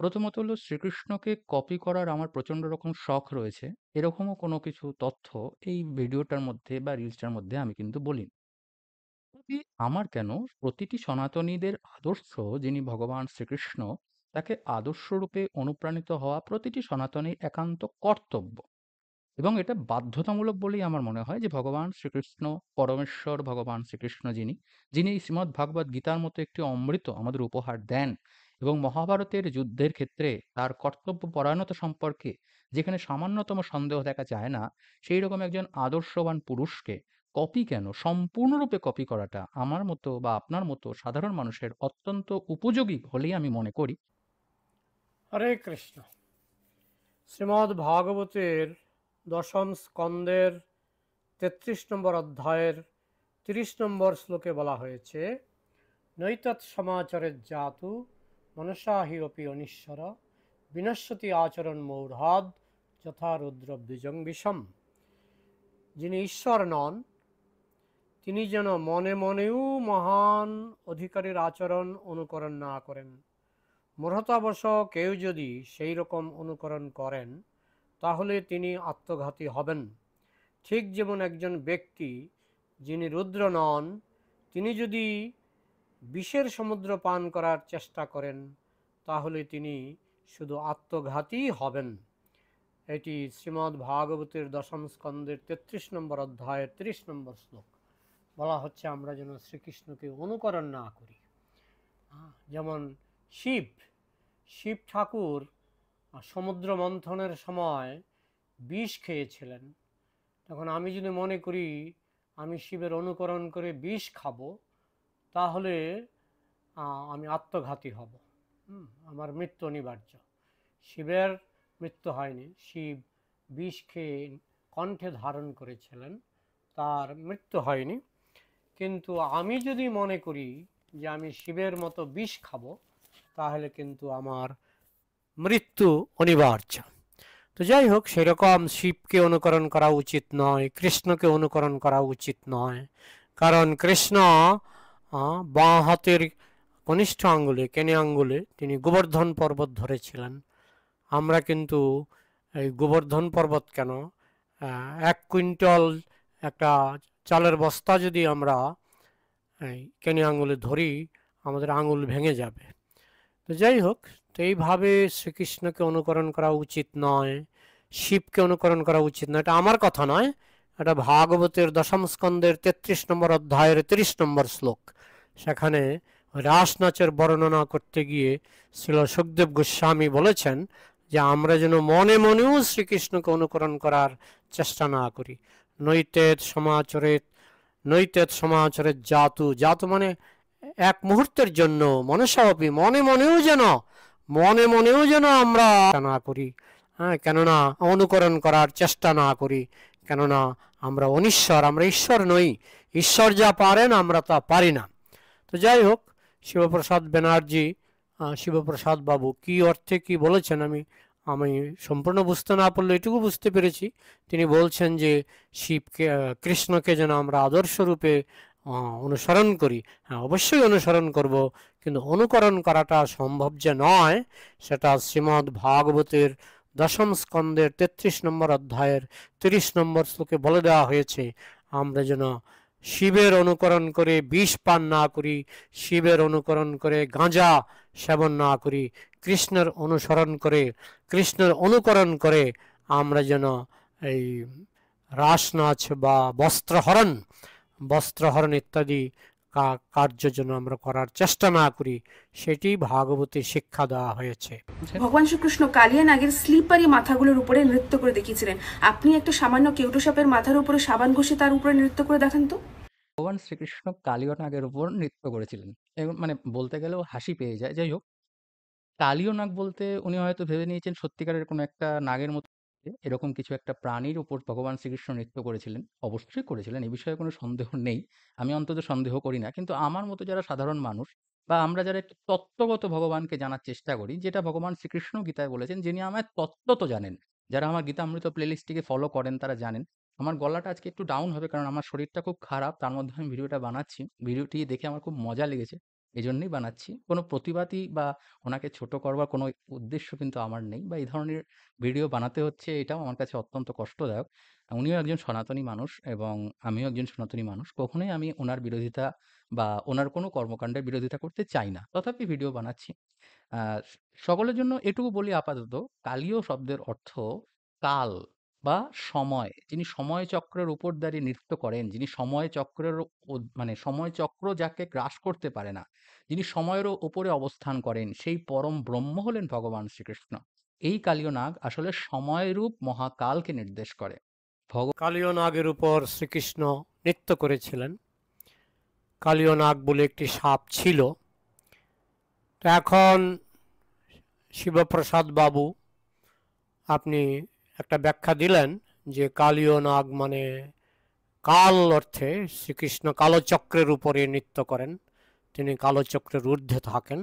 প্রথমত হলো শ্রীকৃষ্ণকে কপি করার আমার প্রচণ্ড রকম শখ রয়েছে। এরকমও কোনো কিছু তথ্য এই ভিডিওটার মধ্যে বা রিলসটার মধ্যে আমি কিন্তু বলিনি। তবে আমার কেন প্রতিটি সনাতনীদের আদর্শ যিনি ভগবান শ্রীকৃষ্ণ, তাকে আদর্শরূপে অনুপ্রাণিত হওয়া প্রতিটি সনাতনীর একান্ত কর্তব্য। এবং এটা বাধ্যতামূলক বলেই আমার মনে হয় যে ভগবান শ্রীকৃষ্ণ, পরমেশ্বর ভগবান শ্রীকৃষ্ণ যিনি এই শ্রীমদ্ ভাগবত গীতার মতো একটি অমৃত আমাদের উপহার দেন এবং মহাভারতের যুদ্ধের ক্ষেত্রে তার কর্তব্য পরায়ণতা সম্পর্কে যেখানে সামান্যতম সন্দেহ দেখা যায় না, সেই রকম একজন আদর্শবান পুরুষকে কপি কেন, সম্পূর্ণরূপে কপি করাটা আমার মতো বা আপনার মতো সাধারণ মানুষের অত্যন্ত উপযোগী বলেই আমি মনে করি। হরে কৃষ্ণ। শ্রীমদ্ ভাগবতের দশম স্কন্দের ৩৩ নম্বর অধ্যায়ের ৩০ নম্বর শ্লোকে বলা হয়েছে, নৈতৎ সমাচরের জাতু মনসাহি অপি অনিশ্বর বিনশ্যতি আচরণ মৌঢ়াদ যথা রুদ্র দ্বিজং বিষম। যিনি ঈশ্বর নন, তিনি যেন মনে মনেও মহান অধিকারীর আচরণ অনুকরণ না করেন। মূঢ়তাবশ কেউ যদি সেই রকম অনুকরণ করেন, তাহলে তিনি আত্মঘাতী হবেন। ঠিক যেমন একজন ব্যক্তি যিনি রুদ্র নন, তিনি যদি বিষের সমুদ্র পান করার চেষ্টা করেন, তাহলে তিনি শুধু আত্মঘাতী হবেন। এটি শ্রীমদ্ ভাগবতের দশম স্কন্দের ৩৩ নম্বর অধ্যায়ের ৩০ নম্বর শ্লোক। বলা হচ্ছে আমরা যেন শ্রীকৃষ্ণকে অনুকরণ না করি। যেমন শিব শিব ঠাকুর সমুদ্র মন্থনের সময় বিষ খেয়েছিলেন। তখন আমি যদি মনে করি আমি শিবের অনুকরণ করে বিষ খাবো, তাহলে আমি আত্মঘাতী হব। আমার মৃত্যু অনিবার্য। শিবের মৃত্যু হয়নি, শিব বিষ খেয়ে কণ্ঠে ধারণ করেছিলেন, তার মৃত্যু হয়নি। কিন্তু আমি যদি মনে করি যে আমি শিবের মতো বিষ খাবো, তাহলে কিন্তু আমার মৃত্যু অনিবার্য। তো যাই হোক, সেরকম শিবকে অনুকরণ করা উচিত নয়, কৃষ্ণকে অনুকরণ করা উচিত নয়। কারণ কৃষ্ণ বাঁ হাতের কনিষ্ঠ আঙ্গুলে, কেনে আঙ্গুলে তিনি গোবর্ধন পর্বত ধরেছিলেন। আমরা কিন্তু এই গোবর্ধন পর্বত কেন, 1 কুইন্টাল একটা চালের বস্তা যদি আমরা এই কেনে আঙ্গুলে ধরি, আমাদের আঙুল ভেঙে যাবে। তো যাই হোক, তো এইভাবে শ্রীকৃষ্ণকে অনুকরণ করা উচিত নয়, শিবকে অনুকরণ করা উচিত নয়। এটা আমার কথা নয়, এটা ভাগবতের দশম স্কন্দের ৩৩ নম্বর অধ্যায়ের ৩০ নম্বর শ্লোক। সেখানে রাস নাচের বর্ণনা করতে গিয়ে শ্রীল সুখদেব গোস্বামী বলেছেন যে আমরা যেন মনে মনেও শ্রীকৃষ্ণকে অনুকরণ করার চেষ্টা না করি। নৈতেত সমাচরেত নৈতেত সমাচরের জাতু, জাতু মানে এক মুহূর্তের জন্য, মনসাপি মনে মনেও যেন আমরা না করি, কেননা অনুকরণ করার চেষ্টা না করি। কেননা আমরা অনিশ্বর, আমরা ঈশ্বর নই। ঈশ্বর যা পারেন আমরা তা পারি না। তো যাই হোক, শিবপ্রসাদ ব্যানার্জি, শিবপ্রসাদ বাবু কি অর্থে কি বলেছেন আমি আমি সম্পূর্ণ বুঝতে না পারলে এটুকু বুঝতে পেরেছি, তিনি বলছেন যে শিবকে, কৃষ্ণকে যেন আমরা আদর্শরূপে অনুসরণ করি। হ্যাঁ, অবশ্যই অনুসরণ করব, কিন্তু অনুকরণ করাটা সম্ভব যে নয়, সেটা শ্রীমদ্ ভাগবতের দশম স্কন্দের ৩৩ নম্বর অধ্যায়ের ৩০ নম্বর শ্লোকে বলে দেওয়া হয়েছে। আমরা যেন শিবের অনুকরণ করে বিষ পান না করি, শিবের অনুকরণ করে গাঁজা সেবন না করি, কৃষ্ণের অনুকরণ করে আমরা যেন এই রাস নাচ বা বস্ত্রহরণ ইত্যাদি কার্য যেন আমরা করার চেষ্টা না করি, সেটি ভাগবতে শিক্ষা দেওয়া হয়েছে। ভগবান শ্রীকৃষ্ণ কালিয়া নাগের স্লিপারি মাথাগুলোর উপরে নৃত্য করে দেখিয়েছিলেন। আপনি একটা সামান্য কেউটো সাপের মাথার উপরে সাবান ঘষে তার উপরে নৃত্য করে দেখান তো। ভগবান শ্রীকৃষ্ণ কালীয় নাগের উপর নৃত্য করেছিলেন এবং মানে বলতে গেলেও হাসি পেয়ে যায়। যাই হোক, কালীয় নাগ বলতে উনি হয়তো ভেবে নিয়েছেন সত্যিকারের কোনো একটা নাগের মতো এরকম কিছু একটা প্রাণীর উপর ভগবান শ্রীকৃষ্ণ নৃত্য করেছিলেন। অবশ্যই করেছিলেন, এ বিষয়ে কোনো সন্দেহ নেই। আমি অন্তত সন্দেহ করি না। কিন্তু আমার মতো যারা সাধারণ মানুষ বা আমরা যারা একটু তত্ত্বগত ভগবানকে জানার চেষ্টা করি, যেটা ভগবান শ্রীকৃষ্ণ গীতায় বলেছেন, যিনি আমায় তত্ত্বত জানেন। যারা আমার গীতামৃত প্লেলিস্টটিকে ফলো করেন তারা জানেন। আমার গলাটা আজকে একটু ডাউন হবে কারণ আমার শরীরটা খুব খারাপ। তার মধ্যে আমি ভিডিওটা বানাচ্ছি। ভিডিওটি দেখে আমার খুব মজা লেগেছে। এজন্যই বানাচ্ছি। কোনো প্রতিবাদী বা ওনাকে ছোট করবার কোনো উদ্দেশ্য কিন্তু আমার নেই বা এই ধরনের ভিডিও বানাতে হচ্ছে এটাও আমার কাছে অত্যন্ত কষ্টদায়ক। উনিও একজন সনাতনী মানুষ এবং আমিও একজন সনাতনী মানুষ। কখনোই আমি উনার বিরোধিতা বা উনার কোনো কর্মকাণ্ডের বিরোধিতা করতে চাই না। তথাপি ভিডিও বানাচ্ছি। আ সকলের জন্য এটুকু বলি আপাতত, কালীয় শব্দের অর্থ কাল বা সময়। যিনি সময় চক্রের উপর দাঁড়িয়ে নৃত্য করেন, যিনি সময় চক্রের মানে সময় চক্র যাকে গ্রাস করতে পারে না, যিনি সময়েরও উপরে অবস্থান করেন, সেই পরম ব্রহ্ম হলেন ভগবান শ্রীকৃষ্ণ। এই কালীয় নাগ আসলে সময়রূপ মহাকালকে নির্দেশ করে। কালীয় নাগের উপর শ্রীকৃষ্ণ নৃত্য করেছিলেন। কালীয় নাগ বলে একটি সাপ ছিল। তো এখন শিবপ্রসাদ বাবু আপনি একটা ব্যাখ্যা দিলেন যে কালীয় নাগ মানে কাল অর্থে শ্রীকৃষ্ণ কালচক্রের উপরে নৃত্য করেন, তিনি কালচক্রের ঊর্ধ্বে থাকেন।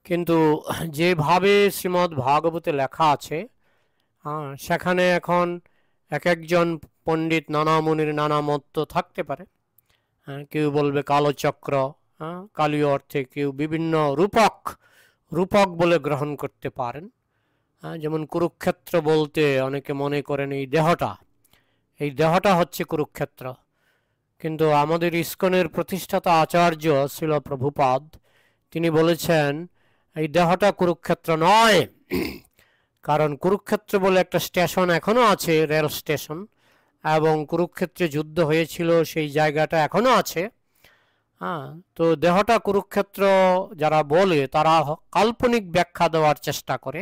কিন্তু যেভাবে শ্রীমদ্ ভাগবতে লেখা আছে সেখানে এখন এক একজন পণ্ডিত নানা মুনির নানা মত তো থাকতে পারে। কেউ বলবে কালচক্র, কালীয় অর্থে কেউ বিভিন্ন রূপক রূপক বলে গ্রহণ করতে পারেন। যেমন কুরুক্ষেত্র বলতে অনেকে মনে করেন এই দেহটা হচ্ছে কুরুক্ষেত্র, কিন্তু আমাদের ইস্কনের প্রতিষ্ঠাতা আচার্য শ্রীল প্রভুপাদ তিনি বলেছেন এই দেহটা কুরুক্ষেত্র নয়। কারণ কুরুক্ষেত্র বলে একটা স্টেশন এখনো আছে, রেল স্টেশন, এবং কুরুক্ষেত্রে যুদ্ধ হয়েছিল সেই জায়গাটা এখনো আছে। তো দেহটা কুরুক্ষেত্র যারা বলে তারা কাল্পনিক ব্যাখ্যা দেওয়ার চেষ্টা করে।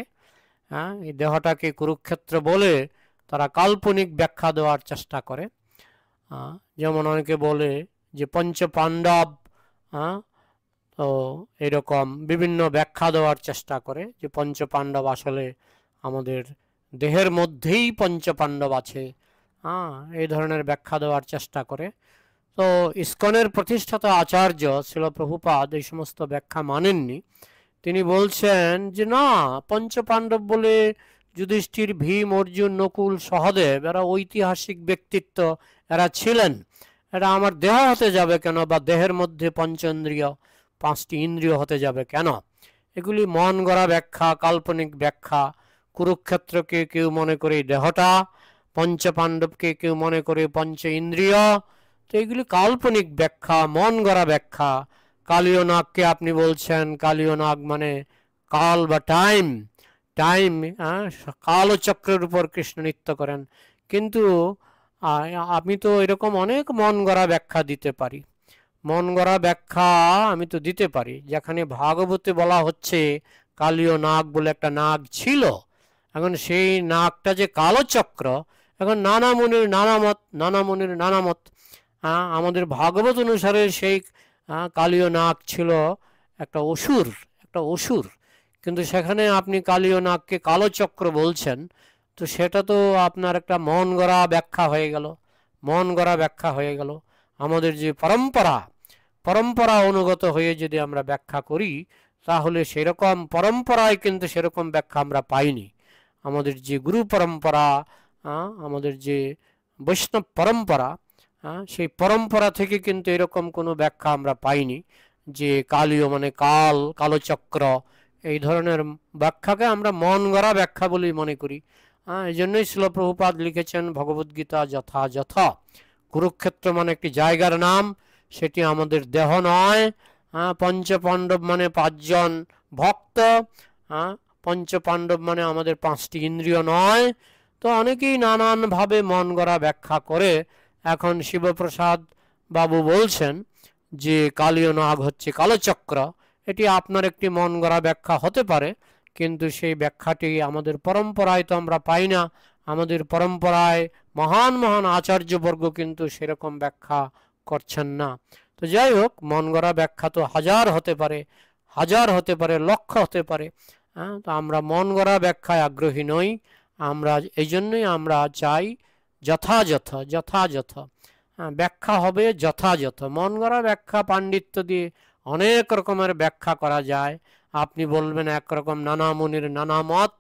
এই দেহটাকে কুরুক্ষেত্র বলে তারা কাল্পনিক ব্যাখ্যা দেওয়ার চেষ্টা করে। যেমন অনেকে বলে যে পঞ্চপাণ্ডব, তো এরকম বিভিন্ন ব্যাখ্যা দেওয়ার চেষ্টা করে যে পঞ্চপাণ্ডব আসলে আমাদের দেহের মধ্যেই পঞ্চপাণ্ডব আছে, এই ধরনের ব্যাখ্যা দেওয়ার চেষ্টা করে। তো ইস্কনের প্রতিষ্ঠাতা আচার্য শ্রীল প্রভুপাদ এই সমস্ত ব্যাখ্যা মানেননি। তিনি বলছেন যে না, পঞ্চপাণ্ডব বলে যুধিষ্ঠির, ভীম, অর্জুন, নকুল, সহদেব এরা ঐতিহাসিক ব্যক্তিত্ব, এরা ছিলেন। এরা আমার দেহ হতে যাবে কেন, বা দেহের মধ্যে পঞ্চেন্দ্রিয়, 5টি ইন্দ্রিয় হতে যাবে কেন? এগুলি মন গড়া ব্যাখ্যা, কাল্পনিক ব্যাখ্যা। কুরুক্ষেত্রকে কেউ মনে করে দেহটা, পঞ্চপাণ্ডবকে কেউ মনে করে পঞ্চ ইন্দ্রিয়। তো এগুলি কাল্পনিক ব্যাখ্যা, মন গড়া ব্যাখ্যা। কালীয় নাগকে আপনি বলছেন কালীয় নাগ মানে কাল বা টাইম, কালচক্রের উপর কৃষ্ণ নৃত্য করেন। কিন্তু আমি তো এরকম অনেক মন গড়া ব্যাখ্যা দিতে পারি। মন গড়া ব্যাখ্যা আমি তো দিতে পারি, যেখানে ভাগবতে বলা হচ্ছে কালীয় নাগ বলে একটা নাগ ছিল। এখন সেই নাগটা যে কালচক্র, এখন নানা মুনির নানা মত। আমাদের ভাগবত অনুসারে সেই কালীয় নাগ ছিল একটা অসুর। কিন্তু সেখানে আপনি কালীয় নাগকে কালচক্র বলছেন, তো সেটা তো আপনার একটা মন গড়া ব্যাখ্যা হয়ে গেল। আমাদের যে পরম্পরা অনুগত হয়ে যদি আমরা ব্যাখ্যা করি, তাহলে সেরকম পরম্পরায় কিন্তু সেরকম ব্যাখ্যা আমরা পাইনি। আমাদের যে গুরু পরম্পরা, আমাদের যে বৈষ্ণব পরম্পরা, সেই পরম্পরা থেকে কিন্তু এরকম কোনো ব্যাখ্যা আমরা পাইনি যে কালীয় মানে কালচক্র, এই ধরনের ব্যাখ্যাকে আমরা মন গড়া ব্যাখ্যা বলেই মনে করি। এই জন্যই শ্রীল প্রভুপাদ লিখেছেন ভগবদ্গীতা যথাযথ। কুরুক্ষেত্র মানে একটি জায়গার নাম, সেটি আমাদের দেহ নয়। পঞ্চপাণ্ডব মানে 5 জন ভক্ত, পঞ্চপাণ্ডব মানে আমাদের 5টি ইন্দ্রিয় নয়। তো অনেকেই নানানভাবে মন গড়া ব্যাখ্যা করে। এখন শিবপ্রসাদ বাবু বলছেন যে কালীয় নাগ হচ্ছে কালচক্র। এটি আপনার একটি মন গড়া ব্যাখ্যা হতে পারে, কিন্তু সেই ব্যাখ্যাটি আমাদের পরম্পরায় তো আমরা পাই না। আমাদের পরম্পরায় মহান আচার্যবর্গ কিন্তু সেরকম ব্যাখ্যা করছেন না। তো যাই হোক, মন গড়া ব্যাখ্যা তো হাজার হতে পারে, লক্ষ হতে পারে। তো আমরা মন গড়া ব্যাখ্যায় আগ্রহী নই। আমরা এই জন্যই আমরা চাই যথাযথ ব্যাখ্যা হবে, যথাযথ। মন গড়া ব্যাখ্যা পাণ্ডিত্য দিয়ে অনেক রকমের ব্যাখ্যা করা যায়। আপনি বলবেন একরকম, নানা মুনির নানা মত,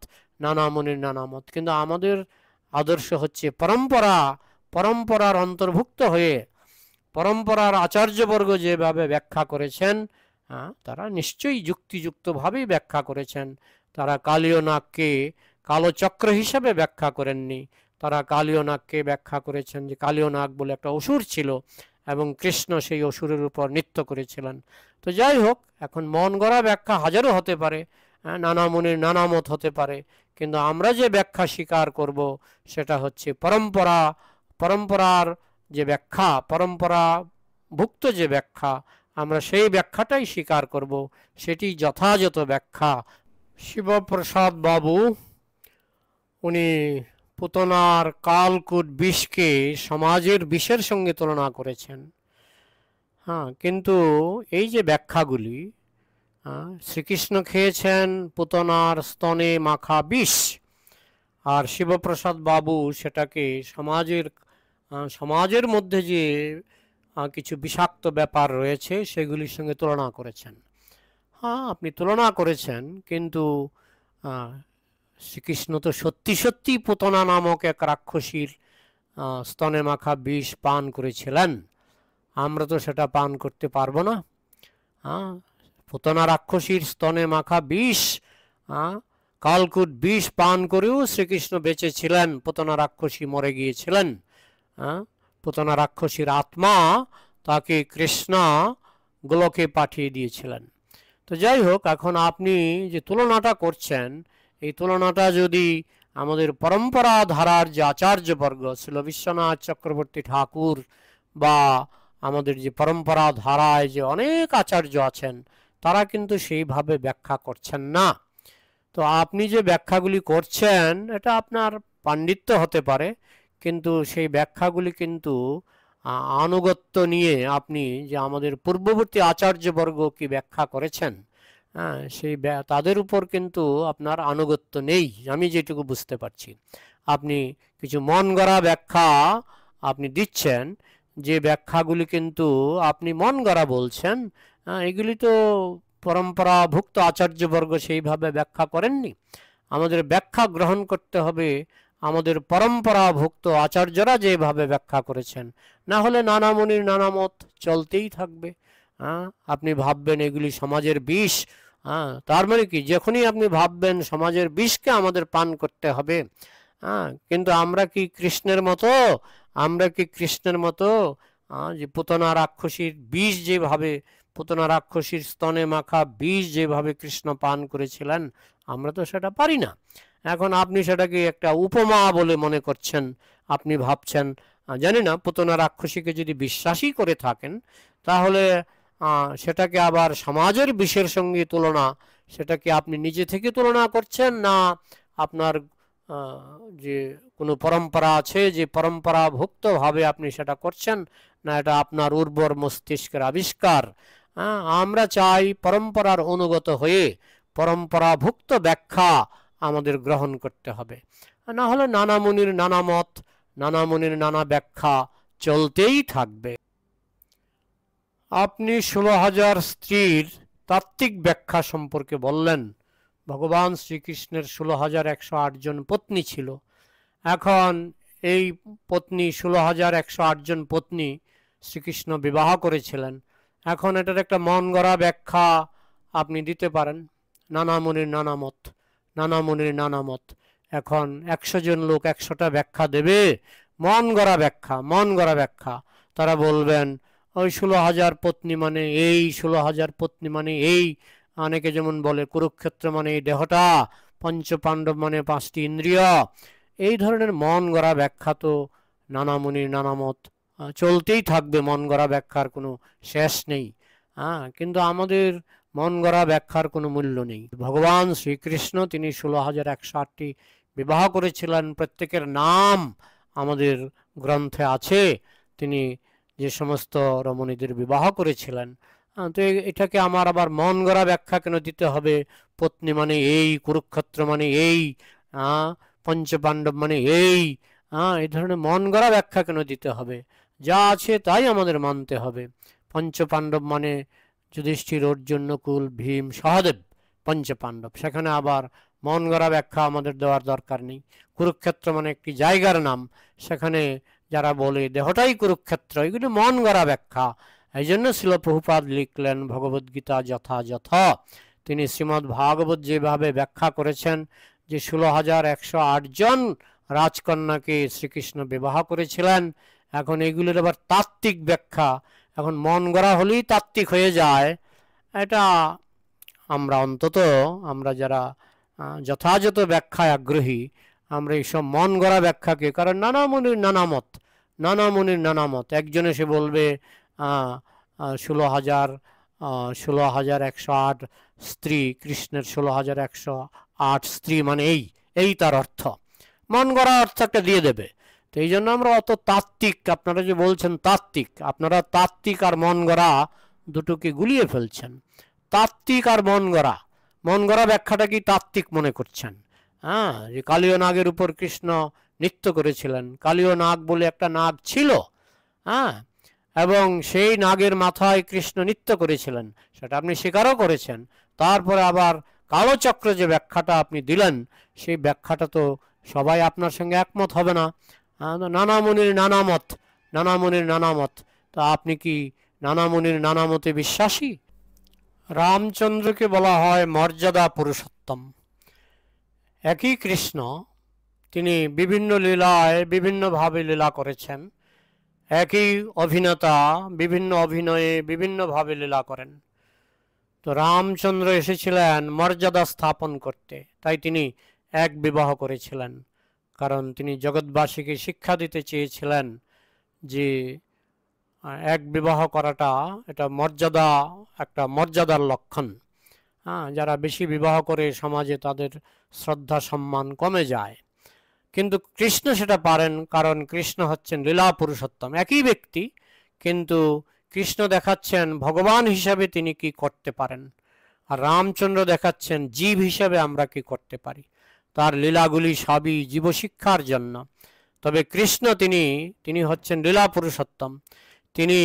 কিন্তু আমাদের আদর্শ হচ্ছে পরম্পরার অন্তর্ভুক্ত হয়ে পরম্পরার আচার্যবর্গ যেভাবে ব্যাখ্যা করেছেন তারা নিশ্চয়ই যুক্তিযুক্তভাবেই ব্যাখ্যা করেছেন। তারা কালীয় নাগকে কালো চক্র হিসাবে ব্যাখ্যা করেননি। তারা কালীয় নাগকে ব্যাখ্যা করেছেন যে কালীয় নাগ বলে একটা অসুর ছিল এবং কৃষ্ণ সেই অসুরের উপর নৃত্য করেছিলেন। তো যাই হোক, এখন মন গড়া ব্যাখ্যা হাজারো হতে পারে, নানা মুনির নানা মত হতে পারে, কিন্তু আমরা যে ব্যাখ্যা স্বীকার করব সেটা হচ্ছে পরম্পরার যে ব্যাখ্যা, পরম্পরা ভুক্ত যে ব্যাখ্যা, আমরা সেই ব্যাখ্যাটাই স্বীকার করব, সেটি যথাযথ ব্যাখ্যা। শিবপ্রসাদ বাবু উনি পুতনার কালকুট বিষকে সমাজের বিষের সঙ্গে তুলনা করেছেন। কিন্তু এই যে ব্যাখ্যাগুলি, শ্রীকৃষ্ণ খেয়েছেন পুতনার স্তনে মাখা বিষ, আর শিবপ্রসাদ বাবু সেটাকে সমাজের মধ্যে যে কিছু বিষাক্ত ব্যাপার রয়েছে সেগুলির সঙ্গে তুলনা করেছেন। আপনি তুলনা করেছেন, কিন্তু শ্রীকৃষ্ণ তো সত্যি সত্যি পুতনা নামক এক রাক্ষসীর স্তনে মাখা বিষ পান করেছিলেন। আমরা তো সেটা পান করতে পারবো না। পুতনা রাক্ষসীর স্তনে মাখা বিষ, কালকুট বিষ পান করেও শ্রীকৃষ্ণ বেঁচে ছিলেন। পুতনা রাক্ষসী মরে গিয়েছিলেন। পুতনা রাক্ষসীর আত্মা তাকে কৃষ্ণ গোলকে পাঠিয়ে দিয়েছিলেন। তো যাই হোক, এখন আপনি যে তুলনাটা করছেন, এই তুলনাটা যদি আমাদের পরম্পরা ধারার যে আচার্যবর্গ, শ্রীল বিশ্বনাথ চক্রবর্তী ঠাকুর বা আমাদের যে পরম্পরা ধারায় যে অনেক আচার্য আছেন, তারা কিন্তু সেইভাবে ব্যাখ্যা করছেন না। তো আপনি যে ব্যাখ্যাগুলি করছেন এটা আপনার পাণ্ডিত্য হতে পারে, কিন্তু সেই ব্যাখ্যাগুলি কিন্তু আনুগত্য নিয়ে আপনি যে আমাদের পূর্ববর্তী আচার্যবর্গ কি ব্যাখ্যা করেছেন, সেই তাদের উপর কিন্তু আপনার আনুগত্য নেই, আমি যেটুকু বুঝতে পারছি। আপনি কিছু মন গড়া ব্যাখ্যা আপনি দিচ্ছেন, যে ব্যাখ্যাগুলি কিন্তু আপনি মন গড়া বলছেন, এগুলি তো পরম্পরাভুক্ত আচার্যবর্গ সেইভাবে ব্যাখ্যা করেননি। আমাদের ব্যাখ্যা গ্রহণ করতে হবে আমাদের পরম্পরাভুক্ত আচার্যরা যেভাবে ব্যাখ্যা করেছেন, না হলে নানা মুনির নানা মত চলতেই থাকবে। আপনি ভাববেন এগুলি সমাজের বিষ, তার মানে কি, যখনই আপনি ভাববেন সমাজের বিষকে আমাদের পান করতে হবে, কিন্তু আমরা কি কৃষ্ণের মতো যে পুতনা রাক্ষসীর বিষ যেভাবে, পুতনা রাক্ষসীর স্তনে মাখা বিষ যেভাবে কৃষ্ণ পান করেছিলেন, আমরা তো সেটা পারি না। এখন আপনি সেটাকে একটা উপমা বলে মনে করছেন, আপনি ভাবছেন, জানি না, পুতনা রাক্ষসীকে যদি বিশ্বাসী করে থাকেন তাহলে সেটাকে আবার সমাজের বিষের সঙ্গে তুলনা, সেটাকে আপনি নিজে থেকে তুলনা করছেন, না আপনার যে কোনো পরম্পরা আছে, যে পরম্পরাভুক্তভাবে আপনি সেটা করছেন, না এটা আপনার উর্বর মস্তিষ্কের আবিষ্কার? আমরা চাই পরম্পরার অনুগত হয়ে পরম্পরাভুক্ত ব্যাখ্যা আমাদের গ্রহণ করতে হবে, না হলে নানা মুনির নানা মত, নানা মুনির নানা ব্যাখ্যা চলতেই থাকবে। আপনি 16,000 স্ত্রীর তাত্ত্বিক ব্যাখ্যা সম্পর্কে বললেন। ভগবান শ্রীকৃষ্ণের 16,108 জন পত্নী ছিল। এখন এই পত্নী 16,108 জন পত্নী শ্রীকৃষ্ণ বিবাহ করেছিলেন। এখন এটার একটা মন গড়া ব্যাখ্যা আপনি দিতে পারেন, নানা মুনির নানা মত, নানা মুনির নানা মত। এখন 100 জন লোক 100টা ব্যাখ্যা দেবে, মন গড়া ব্যাখ্যা। তারা বলবেন ওই 16,000 পত্নী মানে এই, 16,000 পত্নী মানে এই। অনেকে যেমন বলে কুরুক্ষেত্র মানে এই দেহটা, পঞ্চপাণ্ডব মানে 5টি ইন্দ্রিয়। এই ধরনের মন গড়া ব্যাখ্যা তো নানা মুনির নানা মত চলতেই থাকবে, মন গড়া ব্যাখ্যার কোনো শেষ নেই। কিন্তু আমাদের মন গড়া ব্যাখ্যার কোনো মূল্য নেই। ভগবান শ্রীকৃষ্ণ তিনি 16,108টি বিবাহ করেছিলেন, প্রত্যেকের নাম আমাদের গ্রন্থে আছে, তিনি যে সমস্ত রমণীদের বিবাহ করেছিলেন। তো এটাকে আমার আবার মন গড়া ব্যাখ্যা কেন দিতে হবে? পত্নী মানে এই, কুরুক্ষেত্র মানে এই, পঞ্চপাণ্ডব মানে এই, এই ধরনের মন গড়া ব্যাখ্যা কেন দিতে হবে? যা আছে তাই আমাদের মানতে হবে। পঞ্চপাণ্ডব মানে যুধিষ্ঠির, অর্জুন, নকুল, ভীম, সহদেব, পঞ্চপাণ্ডব। সেখানে আবার মন গড়া ব্যাখ্যা আমাদের দেওয়ার দরকার নেই। কুরুক্ষেত্র মানে একটি জায়গার নাম, সেখানে যারা বলে দেহটাই কুরুক্ষেত্র, এগুলি মন গড়া ব্যাখ্যা। এই জন্য শিল প্রভুপাদ লিখলেন ভগবদ্গীতা যথাযথ। তিনি শ্রীমদ্ ভাগবত যেভাবে ব্যাখ্যা করেছেন যে 16,108 জন রাজকন্যাকে শ্রীকৃষ্ণ বিবাহ করেছিলেন, এখন এগুলোর আবার তাত্ত্বিক ব্যাখ্যা, এখন মন গড়া হলেই তাত্ত্বিক হয়ে যায়, এটা আমরা অন্তত আমরা যারা যথাযথ ব্যাখ্যায় আগ্রহী, আমরা এইসব মন গড়া ব্যাখ্যাকে, কারণ নানা মুনির নানা মত, নানা মুনির নানা মত, একজন এসে বলবে 16,108 স্ত্রী, কৃষ্ণের 16,108 স্ত্রী মানে এই তার অর্থ, মন গড়া অর্থ একটা দিয়ে দেবে। তো এই জন্য আমরা অত তাত্ত্বিক, আপনারা যে বলছেন তাত্ত্বিক, আপনারা তাত্ত্বিক আর মন গড়া দুটোকে গুলিয়ে ফেলছেন। তাত্ত্বিক আর মন গড়া ব্যাখ্যাটা কি তাত্ত্বিক মনে করছেন? হ্যাঁ, যে কালীয় নাগের উপর কৃষ্ণ নৃত্য করেছিলেন, কালীয় নাগ বলে একটা নাগ ছিল, হ্যাঁ, এবং সেই নাগের মাথায় কৃষ্ণ নৃত্য করেছিলেন, সেটা আপনি স্বীকারও করেছেন। তারপরে আবার কালচক্র যে ব্যাখ্যাটা আপনি দিলেন, সেই ব্যাখ্যাটা তো সবাই আপনার সঙ্গে একমত হবে না। নানা মুনির নানা মত, নানা মুনির নানা মত, তা আপনি কি নানা মুনির নানা মতে বিশ্বাসী? রামচন্দ্রকে বলা হয় মর্যাদা পুরুষোত্তম। একই কৃষ্ণ, তিনি বিভিন্ন লীলায় বিভিন্নভাবে লীলা করেছেন, একই অভিনেতা বিভিন্ন অভিনয়ে বিভিন্নভাবে লীলা করেন। তো রামচন্দ্র এসেছিলেন মর্যাদা স্থাপন করতে, তাই তিনি এক বিবাহ করেছিলেন, কারণ তিনি জগৎবাসীকে শিক্ষা দিতে চেয়েছিলেন যে এক বিবাহ করাটা এটা মর্যাদা, একটা মর্যাদার লক্ষণ। হ্যাঁ, যারা বেশি বিবাহ করে সমাজে তাদের শ্রদ্ধা সম্মান কমে যায়, কিন্তু কৃষ্ণ সেটা পারেন, কারণ কৃষ্ণ হচ্ছেন লীলা পুরুষোত্তম। একই ব্যক্তি, কিন্তু কৃষ্ণ দেখাচ্ছেন ভগবান হিসাবে তিনি কি করতে পারেন, আর রামচন্দ্র দেখাচ্ছেন জীব হিসাবে আমরা কি করতে পারি। তার লীলাগুলি সবই জীবশিক্ষার জন্য। তবে কৃষ্ণ তিনি হচ্ছেন লীলা পুরুষোত্তম। তিনি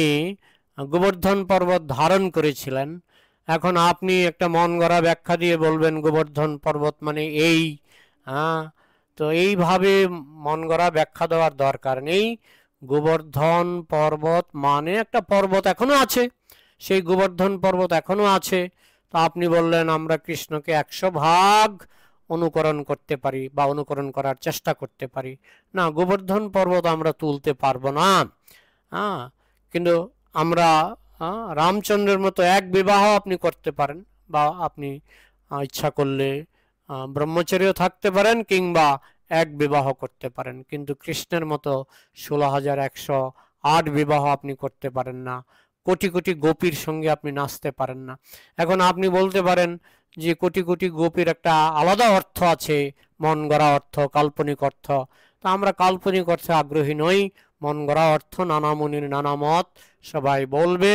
গোবর্ধন পর্বত ধারণ করেছিলেন। এখন আপনি একটা মন গড়া ব্যাখ্যা দিয়ে বলবেন গোবর্ধন পর্বত মানে এই, তো এইভাবে মন গড়া ব্যাখ্যা দেওয়ার দরকার নেই। গোবর্ধন পর্বত মানে একটা পর্বত এখনো আছে, সেই গোবর্ধন পর্বত এখনো আছে। তো আপনি বললেন আমরা কৃষ্ণকে 100 ভাগ অনুকরণ করতে পারি বা অনুকরণ করার চেষ্টা করতে পারি না, গোবর্ধন পর্বত আমরা তুলতে পারবো না। কিন্তু আমরা রামচন্দ্রের মতো এক বিবাহ আপনি করতে পারেন, বা আপনি ইচ্ছা করলে ব্রহ্মচর্য থাকতে পারেন কিংবা এক বিবাহ করতে পারেন, কিন্তু কৃষ্ণের মতো 16,108 বিবাহ আপনি করতে পারেন না, কোটি কোটি গোপীর সঙ্গে আপনি নাচতে পারেন না। এখন আপনি বলতে পারেন যে কোটি কোটি গোপীর একটা আলাদা অর্থ আছে, মন গড়া অর্থ, কাল্পনিক অর্থ। তা আমরা কাল্পনিক অর্থে আগ্রহী নই, মন গড়া অর্থ নানা মুনির নানা মত সবাই বলবে।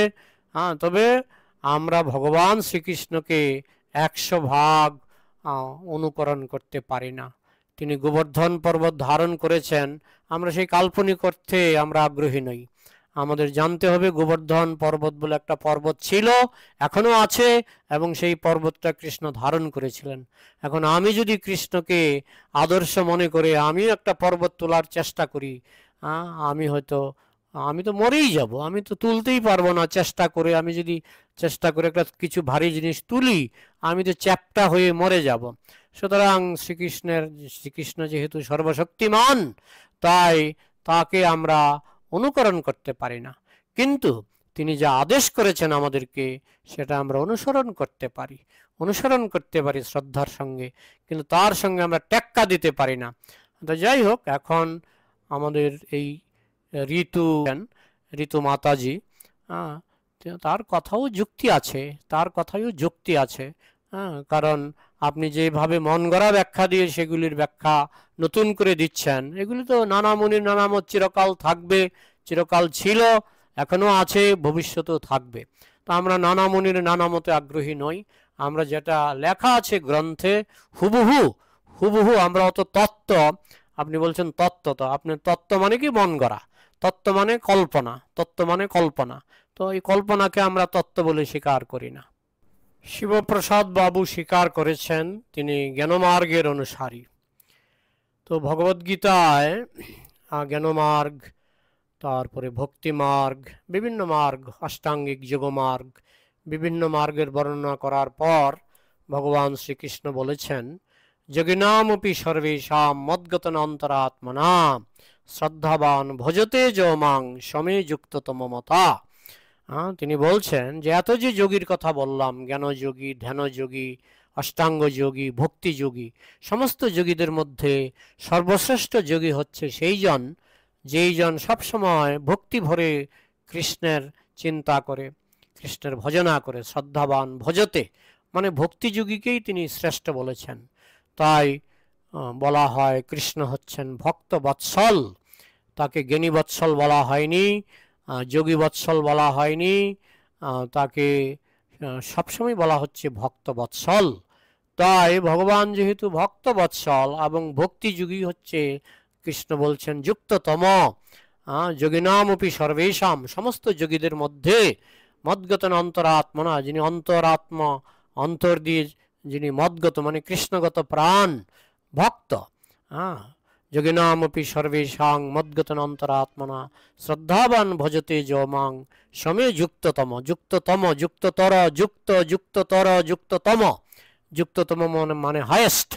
তবে আমরা ভগবান শ্রীকৃষ্ণকে 100 ভাগ অনুকরণ করতে পারি না। তিনি গোবর্ধন পর্বত ধারণ করেছেন, আমরা সেই কাল্পনিক অর্থে আমরা আগ্রহী নই। আমাদের জানতে হবে গোবর্ধন পর্বত বলে একটা পর্বত ছিল, এখনো আছে, এবং সেই পর্বতটা কৃষ্ণ ধারণ করেছিলেন। এখন আমি যদি কৃষ্ণকে আদর্শ মনে করে আমিও একটা পর্বত তোলার চেষ্টা করি, আমি তো মরেই যাব, আমি তো তুলতেই পারবো না চেষ্টা করে। আমি যদি চেষ্টা করে একটা কিছু ভারী জিনিস তুলি, আমি তো চ্যাপ্টা হয়ে মরে যাব। সুতরাং শ্রীকৃষ্ণ যেহেতু সর্বশক্তিমান, তাই তাকে আমরা অনুকরণ করতে পারি না, কিন্তু তিনি যা আদেশ করেছেন আমাদেরকে সেটা আমরা অনুসরণ করতে পারি শ্রদ্ধার সঙ্গে, কিন্তু তার সঙ্গে আমরা টেক্কা দিতে পারি না। তো যাই হোক, এখন আমাদের এই ঋতু মাতাজি, তার কথাও যুক্তি আছে, কারণ আপনি যেভাবে মন গড়া ব্যাখ্যা দিয়ে সেগুলির ব্যাখ্যা নতুন করে দিচ্ছেন, এগুলি তো নানা মুনির নানা মত চিরকাল থাকবে, চিরকাল ছিল, এখনো আছে, ভবিষ্যতেও থাকবে। তো আমরা নানা মুনির নানা মতে আগ্রহী নই। আমরা যেটা লেখা আছে গ্রন্থে হুবহু আমরা অত তত্ত্ব, আপনি বলছেন তত্ত্ব, তো আপনি তত্ত্ব মানে কি মন গড়া, তত্ত্ব মানে কল্পনা, তো এই কল্পনাকে আমরা তত্ত্ব বলে স্বীকার করি না। শিবপ্রসাদ বাবু স্বীকার করেছেন তিনি জ্ঞানমার্গের অনুসারী। তো ভগবদ্গীতায় জ্ঞানমার্গ তারপরে ভক্তি মার্গ, বিভিন্ন মার্গ, অষ্টাঙ্গিক যোগমার্গ, বিভিন্ন মার্গের বর্ণনা করার পর ভগবান শ্রীকৃষ্ণ বলেছেন, যোগিনামপি সর্বেষাং মদ্গতেন অন্তরাত্মনা শ্রদ্ধাবান ভজতে য মাং সমে যুক্ততম মতা। তিনি বলছেন যে এত যে যোগীর কথা বললাম, জ্ঞানযোগী, ধ্যানযোগী, অষ্টাঙ্গ যোগী, ভক্তি যোগী, সমস্ত যোগীদের মধ্যে সর্বশ্রেষ্ঠ যোগী হচ্ছে সেইজন যেইজন সবসময় ভক্তি ভরে কৃষ্ণের চিন্তা করে, কৃষ্ণের ভজনা করে। শ্রদ্ধাবান ভজতে মানে ভক্তিযোগীকেই তিনি শ্রেষ্ঠ বলেছেন। তাই বলা হয় কৃষ্ণ হচ্ছেন ভক্ত বৎসল, তাকে জ্ঞানী বৎসল বলা হয়নি, যোগী বৎসল বলা হয়নি, তাকে সবসময় বলা হচ্ছে ভক্ত বৎসল। তাই ভগবান যেহেতু ভক্ত বৎসল এবং ভক্তিযোগী হচ্ছে, কৃষ্ণ বলছেন যুক্ততম, যোগিনামপি সর্বেষাম, সমস্ত যোগীদের মধ্যে, মদ্গতন অন্তরাত্মনা, যিনি অন্তরাত্মা, অন্তর দিয়ে যিনি মদ্গত মানে কৃষ্ণগত প্রাণ ভক্ত, যোগিনামপি সর্বেষাং মদ্গতন অন্তরাত্মনা শ্রদ্ধাবান ভজতে য মাং সমে যুক্ততম। যুক্ততম, যুক্ততর, যুক্ত, যুক্ততর, যুক্ততম। যুক্ততম মানে হায়েস্ট,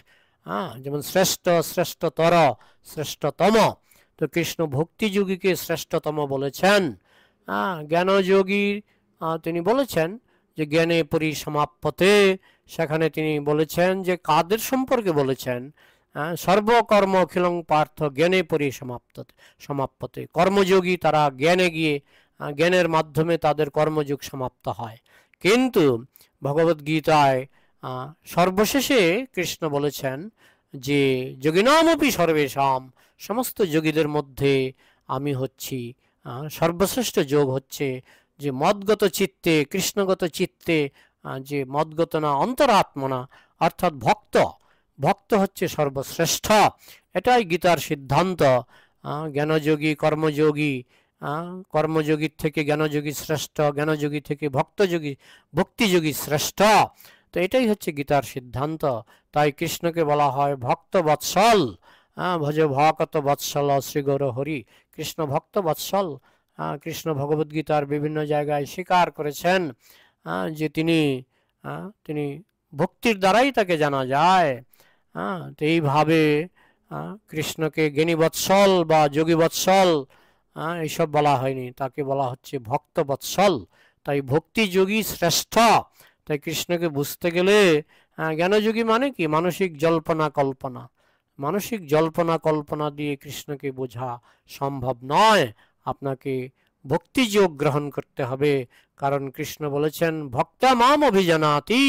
যেমন শ্রেষ্ঠ, শ্রেষ্ঠতর, শ্রেষ্ঠতম। তো কৃষ্ণ ভক্তিযোগীকে শ্রেষ্ঠতম বলেছেন। জ্ঞানযোগী তিনি বলেছেন যে জ্ঞানে পরিসমাপ্যতে, সেখানে তিনি বলেছেন যে কাদের সম্পর্কে বলেছেন, সর্বকর্ম অখিলং পার্থ জ্ঞানে সমাপ্যতে। কর্মযোগী তারা জ্ঞানে গিয়ে, জ্ঞানের মাধ্যমে তাদের কর্মযোগ সমাপ্ত হয়। কিন্তু ভগবদ্গীতায় সর্বশেষে কৃষ্ণ বলেছেন যে যোগিনামপি সর্বেষাম, সমস্ত যোগীদের মধ্যে আমি হচ্ছি সর্বশ্রেষ্ঠ। যোগ হচ্ছে যে মদগত চিত্তে, কৃষ্ণগত চিত্তে, যে মদগত না অন্তরাত্মনা, অর্থাৎ ভক্ত। ভক্ত হচ্ছে সর্বশ্রেষ্ঠ, এটাই গীতার সিদ্ধান্ত। জ্ঞানযোগী, কর্মযোগী, কর্মযোগীর থেকে জ্ঞানযোগী শ্রেষ্ঠ, জ্ঞানযোগী থেকে ভক্তযোগী, ভক্তিযোগী শ্রেষ্ঠ। তো এটাই হচ্ছে গীতার সিদ্ধান্ত। তাই কৃষ্ণকে বলা হয় ভক্ত বৎসল। ভজ ভকত বৎসল শ্রী গৌর হরি। কৃষ্ণ ভক্ত বৎসল। কৃষ্ণ ভগবদ্গীতার বিভিন্ন জায়গায় স্বীকার করেছেন যে তিনি ভক্তির দ্বারাই তাকে জানা যায়। তো এইভাবে কৃষ্ণকে জ্ঞানী বৎসল বা যোগী বৎসল এইসব বলা হয়নি, তাকে বলা হচ্ছে ভক্ত বৎসল। তাই ভক্তি যোগী শ্রেষ্ঠ। তাই কৃষ্ণকে বুঝতে গেলে জ্ঞানযোগী মানে কি, মানসিক জল্পনা কল্পনা, মানসিক জল্পনা কল্পনা দিয়ে কৃষ্ণকে বোঝা সম্ভব নয়। আপনাকে ভক্তিযোগ গ্রহণ করতে হবে, কারণ কৃষ্ণ বলেছেন ভক্তা মাম অভিজানাতি,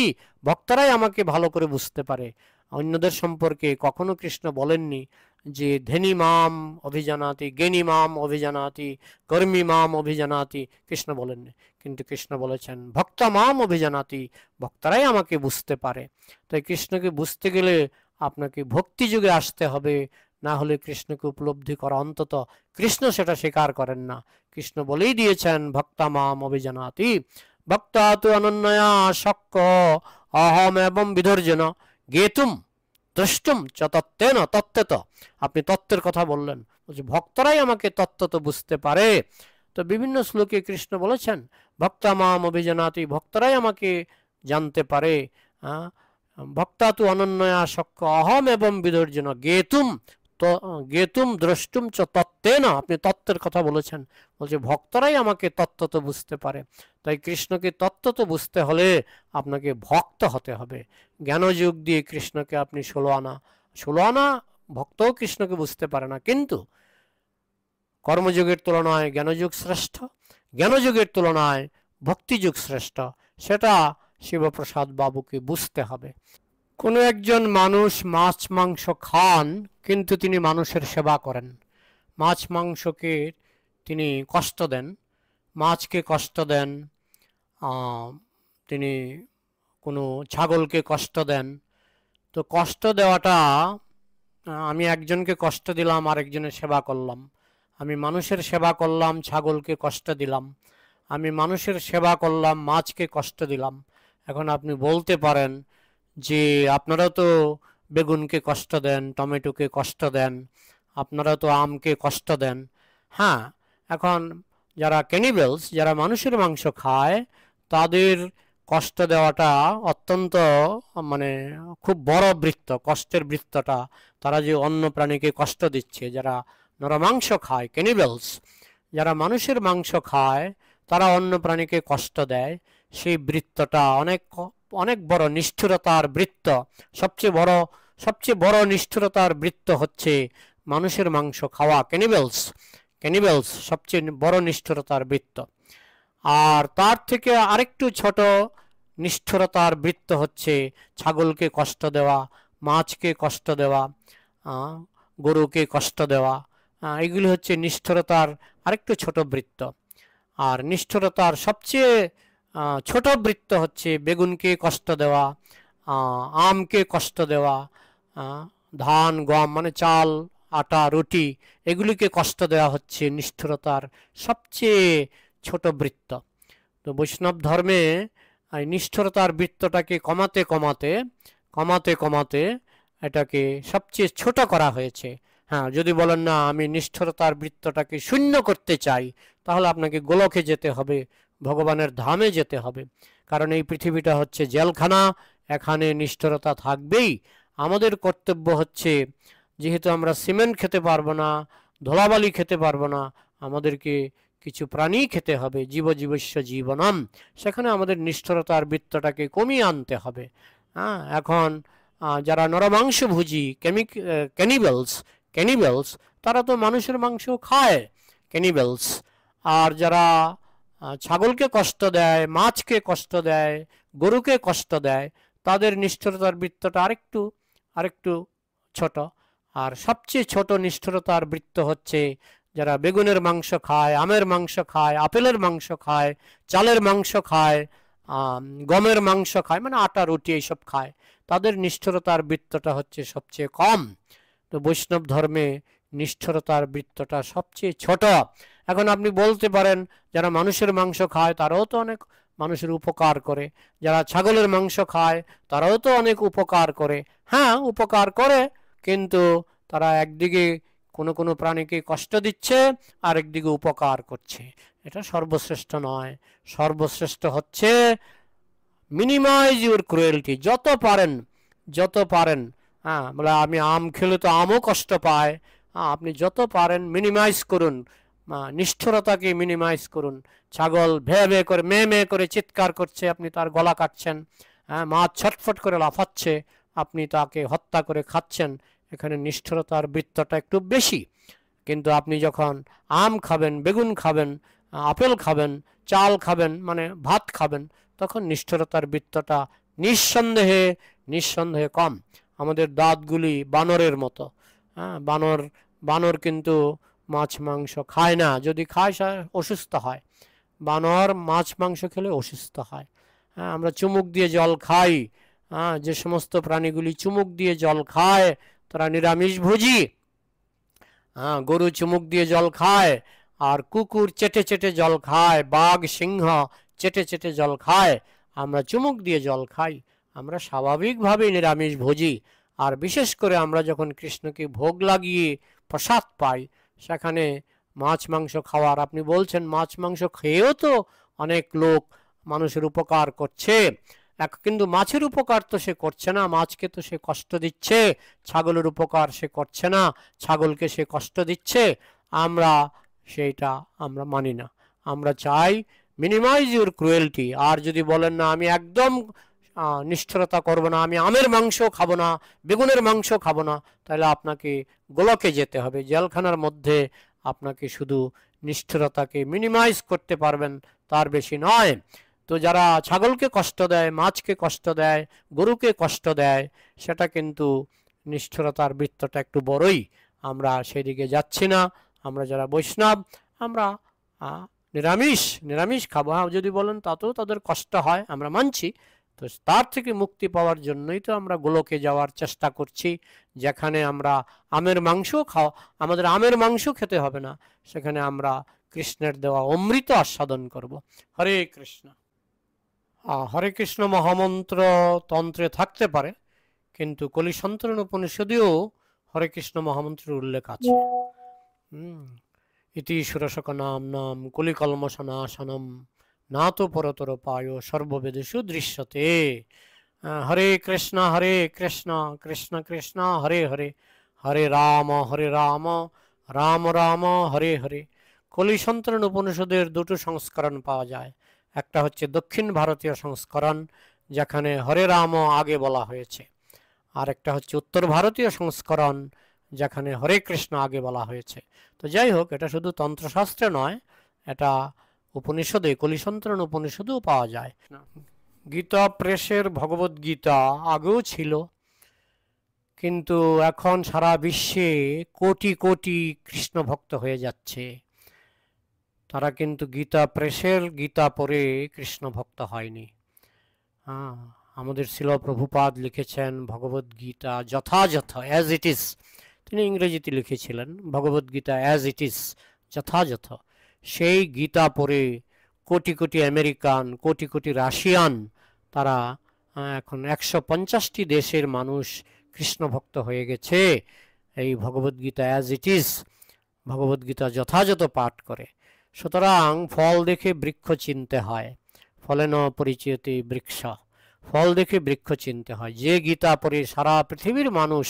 ভক্তরাই আমাকে ভালো করে বুঝতে পারে। অন্যদের সম্পর্কে কখনো কৃষ্ণ বলেননি যে ধনী মাম অভিজানাতি, জ্ঞানী মাম অভিজানাতি, কর্মী মাম অভিজানাতি, কৃষ্ণ বলেননি। কিন্তু কৃষ্ণ বলেছেন ভক্তা মাম অভিজানাতি, ভক্তরাই আমাকে বুঝতে পারে। তাই কৃষ্ণকে বুঝতে গেলে আপনাকে ভক্তি যুগে আসতে হবে, না হলে কৃষ্ণকে উপলব্ধি করা, অন্তত কৃষ্ণ সেটা স্বীকার করেন না। কৃষ্ণ বলেই দিয়েছেন ভক্তা মাম অভিজানাতি, ভক্তা তু অনন্যয়া শক্য অহম এবং বিধর্জন জ্ঞেতুম দ্রষ্টুম চ তত্ত্বেন তত্ত্বত। আপনি তত্ত্বের কথা বললেন, বলছি ভক্তরাই আমাকে তত্ত্বত বুঝতে পারে। তো বিভিন্ন শ্লোকে কৃষ্ণ বলেছেন ভক্তা মাম অভিজানাতি, ভক্তরাই আমাকে জানতে পারে। ভক্তা তু অনন্যয়া শক্য অহম এবং বিধর্জন জ্ঞেতুম জ্ঞেতুম দ্রষ্টুম চ তত্ত্বেন। আপনি তত্ত্বের কথা বলেছেন, বলছে ভক্তরাই আমাকে তত্ত্বত বুঝতে পারে। তাই কৃষ্ণকে তত্ত্বত বুঝতে হলে আপনাকে ভক্ত হতে হবে। জ্ঞানযোগ দিয়ে কৃষ্ণকে আপনি 16 আনা ভক্তও কৃষ্ণকে বুঝতে পারে না। কিন্তু কর্মযোগের তুলনায় জ্ঞানযোগ শ্রেষ্ঠ, জ্ঞানযোগের তুলনায় ভক্তিযোগ শ্রেষ্ঠ, সেটা শিবপ্রসাদ বাবুকে বুঝতে হবে। কোনো একজন মানুষ মাছ মাংস খান, কিন্তু তিনি মানুষের সেবা করেন। মাছ মাংসকে তিনি কষ্ট দেন, মাছকে কষ্ট দেন, তিনি কোনো ছাগলকে কষ্ট দেন। তো কষ্ট দেওয়াটা, আমি একজনকে কষ্ট দিলাম, আরেকজনের সেবা করলাম। আমি মানুষের সেবা করলাম, ছাগলকে কষ্ট দিলাম। আমি মানুষের সেবা করলাম, মাছকে কষ্ট দিলাম। এখন আপনি বলতে পারেন যে আপনারা তো বেগুনকে কষ্ট দেন, টমেটোকে কষ্ট দেন, আপনারা তো আমকে কষ্ট দেন। হ্যাঁ, এখন যারা ক্যানিবেলস, যারা মানুষের মাংস খায়, তাদের কষ্ট দেওয়াটা অত্যন্ত মানে খুব বড় বৃত্ত, কষ্টের বৃত্তটা। তারা যে অন্য প্রাণীকে কষ্ট দিচ্ছে, যারা নরমাংস খায়, ক্যানিবেলস, যারা মানুষের মাংস খায়, তারা অন্য প্রাণীকে কষ্ট দেয়, সেই বৃত্তটা অনেক অনেক বড় নিষ্ঠুরতার বৃত্ত। সবচেয়ে বড় নিষ্ঠুরতার বৃত্ত হচ্ছে মানুষের মাংস খাওয়া, ক্যানিবেলস সবচেয়ে বড় নিষ্ঠুরতার বৃত্ত। আর তার থেকে আরেকটু ছোট নিষ্ঠুরতার বৃত্ত হচ্ছে ছাগলকে কষ্ট দেওয়া, মাছকে কষ্ট দেওয়া, গরুকে কষ্ট দেওয়া। এগুলি হচ্ছে নিষ্ঠুরতার আরেকটু ছোট বৃত্ত। আর নিষ্ঠুরতার সবচেয়ে ছোট বৃত্ত হচ্ছে বেগুনকে কষ্ট দেওয়া, আমকে কষ্ট দেওয়া, ধান, গম মানে চাল, আটা, রুটি, এগুলিকে কষ্ট দেওয়া হচ্ছে নিষ্ঠুরতার সবচেয়ে ছোট বৃত্ত। তো বৈষ্ণব ধর্মে এই নিষ্ঠুরতার বৃত্তটাকে কমাতে কমাতে এটাকে সবচেয়ে ছোট করা হয়েছে। হ্যাঁ, যদি বলেন না আমি নিষ্ঠুরতার বৃত্তটাকে শূন্য করতে চাই, তাহলে আপনাকে গোলকে যেতে হবে, ভগবানের ধামে যেতে হবে। কারণ এই পৃথিবীটা হচ্ছে জেলখানা, এখানে নিষ্ঠুরতা থাকবেই। আমাদের কর্তব্য হচ্ছে, যেহেতু আমরা সিমেন্ট খেতে পারবো না, ধুলাবালি খেতে পারবো না, আমাদেরকে কিছু প্রাণী খেতে হবে, জীবস্য জীবনম, সেখানে আমাদের নিষ্ঠুরতার বৃত্তটাকে কমিয়ে আনতে হবে। হ্যাঁ, এখন যারা নরমাংসভোজী ক্যানিবেলস, তারা তো মানুষের মাংস খায়, ক্যানিবেলস। আর যারা ছাগলকে কষ্ট দেয়, মাছকে কষ্ট দেয়, গরুকে কষ্ট দেয়, তাদের নিষ্ঠুরতার বৃত্তটা আরেকটু ছোট। আর সবচেয়ে ছোট নিষ্ঠুরতার বৃত্ত হচ্ছে যারা বেগুনের মাংস খায়, আমের মাংস খায়, আপেলের মাংস খায়, চালের মাংস খায়, গমের মাংস খায়, মানে আটা, রুটি এইসব খায়, তাদের নিষ্ঠুরতার বৃত্তটা হচ্ছে সবচেয়ে কম। তো বৈষ্ণব ধর্মে নিষ্ঠুরতার বৃত্তটা সবচেয়ে ছোট। এখন আপনি বলতে পারেন, যারা মানুষের মাংস খায় তারাও তো অনেক মানুষের উপকার করে, যারা ছাগলের মাংস খায় তারাও তো অনেক উপকার করে। হ্যাঁ, উপকার করে, কিন্তু তারা একদিকে কোনো প্রাণীকে কষ্ট দিচ্ছে, আর একদিকে উপকার করছে। এটা সর্বশ্রেষ্ঠ নয়। সর্বশ্রেষ্ঠ হচ্ছে মিনিমাইজ ইউর ক্রুয়েলটি। যত পারেন, হ্যাঁ, বলে আমি আম খেলে তো আমও কষ্ট পায়, আপনি যত পারেন মিনিমাইজ করুন, নিষ্ঠুরতাকে মিনিমাইজ করুন। ছাগল ভে করে মে করে চিৎকার করছে, আপনি তার গলা কাটছেন। হ্যাঁ, মাছ ছটফট করে লাফাচ্ছে, আপনি তাকে হত্যা করে খাচ্ছেন। এখানে নিষ্ঠুরতার বৃত্তটা একটু বেশি। কিন্তু আপনি যখন আম খাবেন, বেগুন খাবেন, আপেল খাবেন, চাল খাবেন, মানে ভাত খাবেন, তখন নিষ্ঠুরতার বৃত্তটা নিঃসন্দেহে কম। আমাদের দাঁতগুলি বানরের মতো। হ্যাঁ, বানর কিন্তু মাছ মাংস খায় না, যদি খায় সে অসুস্থ হয়। বানর মাছ মাংস খেলে অসুস্থ হয়। হ্যাঁ, আমরা চুমুক দিয়ে জল খাই। হ্যাঁ, যে সমস্ত প্রাণীগুলি চুমুক দিয়ে জল খায় তারা নিরামিষভোজী। হ্যাঁ, গরু চুমুক দিয়ে জল খায়, আর কুকুর চেটে চেটে জল খায়, বাঘ সিংহ চেটে চেটে জল খায়, আমরা চুমুক দিয়ে জল খাই। আমরা স্বাভাবিকভাবেই নিরামিষভোজী। আর বিশেষ করে আমরা যখন কৃষ্ণকে ভোগ লাগিয়ে প্রসাদ পাই, সেখানে মাছ মাংস খাওয়ার, আপনি বলছেন মাছ মাংস খেয়েও তো অনেক লোক মানুষের উপকার করছে, কিন্তু মাছের উপকার তো সে করছে না, মাছকে তো সে কষ্ট দিচ্ছে। ছাগলের উপকার সে করছে না, ছাগলকে সে কষ্ট দিচ্ছে। সেইটা আমরা মানি না। আমরা চাই মিনিমাইজ ইউর ক্রুয়েলটি। আর যদি বলেন না আমি একদম নিষ্ঠুরতা করব না, আমি আমের মাংস খাবো না, বেগুনের মাংস খাবো না, তাহলে আপনাকে গোলকে যেতে হবে। জেলখানার মধ্যে আপনাকে শুধু নিষ্ঠুরতাকে মিনিমাইজ করতে পারবেন, তার বেশি নয়। তো যারা ছাগলকে কষ্ট দেয়, মাছকে কষ্ট দেয়, গরুকে কষ্ট দেয়, সেটা কিন্তু নিষ্ঠুরতার বৃত্তটা একটু বড়ই। আমরা সেদিকে যাচ্ছি না। আমরা যারা বৈষ্ণব, আমরা নিরামিষ খাবো। যদি বলেন তাতেও তাদের কষ্ট হয়, আমরা মানছি। তো তার থেকে মুক্তি পাওয়ার জন্যই তো আমরা গোলকে যাওয়ার চেষ্টা করছি, যেখানে আমরা আমাদের আমের মাংস খেতে হবে না, সেখানে আমরা কৃষ্ণের দেওয়া অমৃত আস্বাদন করব। হরে কৃষ্ণ। হরে কৃষ্ণ মহামন্ত্র তন্ত্রে থাকতে পারে, কিন্তু কলিসন্তরণ উপনিষদেও হরে কৃষ্ণ মহামন্ত্রের উল্লেখ আছে। ইতি সুরসক নাম নাম কলিকলমশনাশনম না তো পরতর পায় সর্ববেদেষু দৃশ্যতে। হরে কৃষ্ণ কৃষ্ণ কৃষ্ণ হরে হরে, হরে রাম রাম রাম হরে হরে। কলি সন্তরণ উপনিষদের দুটো সংস্করণ পাওয়া যায়। একটা হচ্ছে দক্ষিণ ভারতীয় সংস্করণ, যেখানে হরে রাম আগে বলা হয়েছে, আর একটা হচ্ছে উত্তর ভারতীয় সংস্করণ, যেখানে হরে কৃষ্ণ আগে বলা হয়েছে। তো যাই হোক, এটা শুধু তন্ত্রশাস্ত্রে নয়, এটা উপনিষদে, কলিসন্তরণ উপনিষদেও পাওয়া যায়। গীতা প্রেসের ভগবত গীতা আগেও ছিল, কিন্তু এখন সারা বিশ্বে কোটি কোটি কৃষ্ণ ভক্ত হয়ে যাচ্ছে। তারা কিন্তু গীতা প্রেসের গীতা পড়ে কৃষ্ণ ভক্ত হয়নি। আমাদের শিল প্রভুপাদ লিখেছেন ভগবত গীতা যথাযথ, অ্যাজ ইট ইজ। তিনি ইংরেজিতে লিখেছিলেন Bhagavad Gita as it is, যথাযথ। সেই গীতা পড়ে কোটি কোটি আমেরিকান, কোটি কোটি রাশিয়ান, তারা এখন 150টি দেশের মানুষ কৃষ্ণ ভক্ত হয়ে গেছে এই Bhagavad Gita as it is, Bhagavad Gita যথাযথ পাঠ করে। সুতরাং ফল দেখে বৃক্ষ চিনতে হয়, ফলে ন পরিচিয়তে বৃক্ষ। ফল দেখে বৃক্ষ চিনতে হয়। যে গীতা পড়ে সারা পৃথিবীর মানুষ,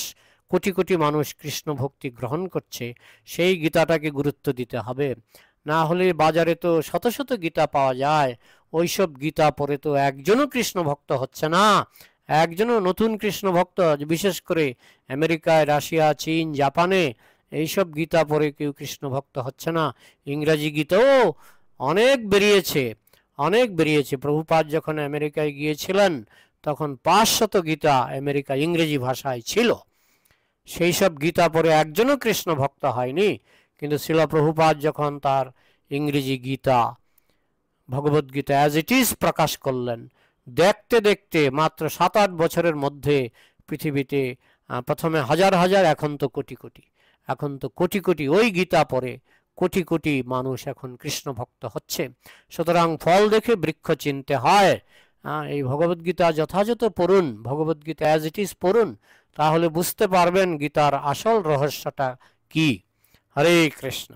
কোটি কোটি মানুষ কৃষ্ণ ভক্তি গ্রহণ করছে, সেই গীতাটাকে গুরুত্ব দিতে হবে। না হলে বাজারে তো শত শত গীতা পাওয়া যায়, ওইসব গীতা পড়ে তো একজনও কৃষ্ণ ভক্ত হচ্ছে না, একজনও নতুন কৃষ্ণ ভক্ত, বিশেষ করে আমেরিকায়, রাশিয়া, চীন, জাপানে এইসব গীতা পড়ে কেউ কৃষ্ণ ভক্ত হচ্ছে না। ইংরাজি গীতাও অনেক বেরিয়েছে, অনেক বেরিয়েছে। প্রভুপাদ যখন আমেরিকায় গিয়েছিলেন তখন 500 গীতা আমেরিকা ইংরেজি ভাষায় ছিল। সেই সব গীতা পড়ে একজনও কৃষ্ণ ভক্ত হয়নি। কিন্তু শিল প্রভুপাদ যখন তার ইংরেজি Gita, Bhagavad Gita as it is প্রকাশ করলেন, দেখতে দেখতে মাত্র 7-8 বছরের মধ্যে পৃথিবীতে প্রথমে হাজার হাজার, এখন তো কোটি কোটি, এখন তো কোটি কোটি ওই গীতা পড়ে কোটি কোটি মানুষ এখন কৃষ্ণ ভক্ত হচ্ছে। সুতরাং ফল দেখে বৃক্ষ চিনতে হয়। এই ভগবদ্গীতা যথাযথ পড়ুন, ভগবদ্গীতা অ্যাজ ইট ইজ পড়ুন, তাহলে বুঝতে পারবেন গীতার আসল রহস্যটা কি। হরে কৃষ্ণ।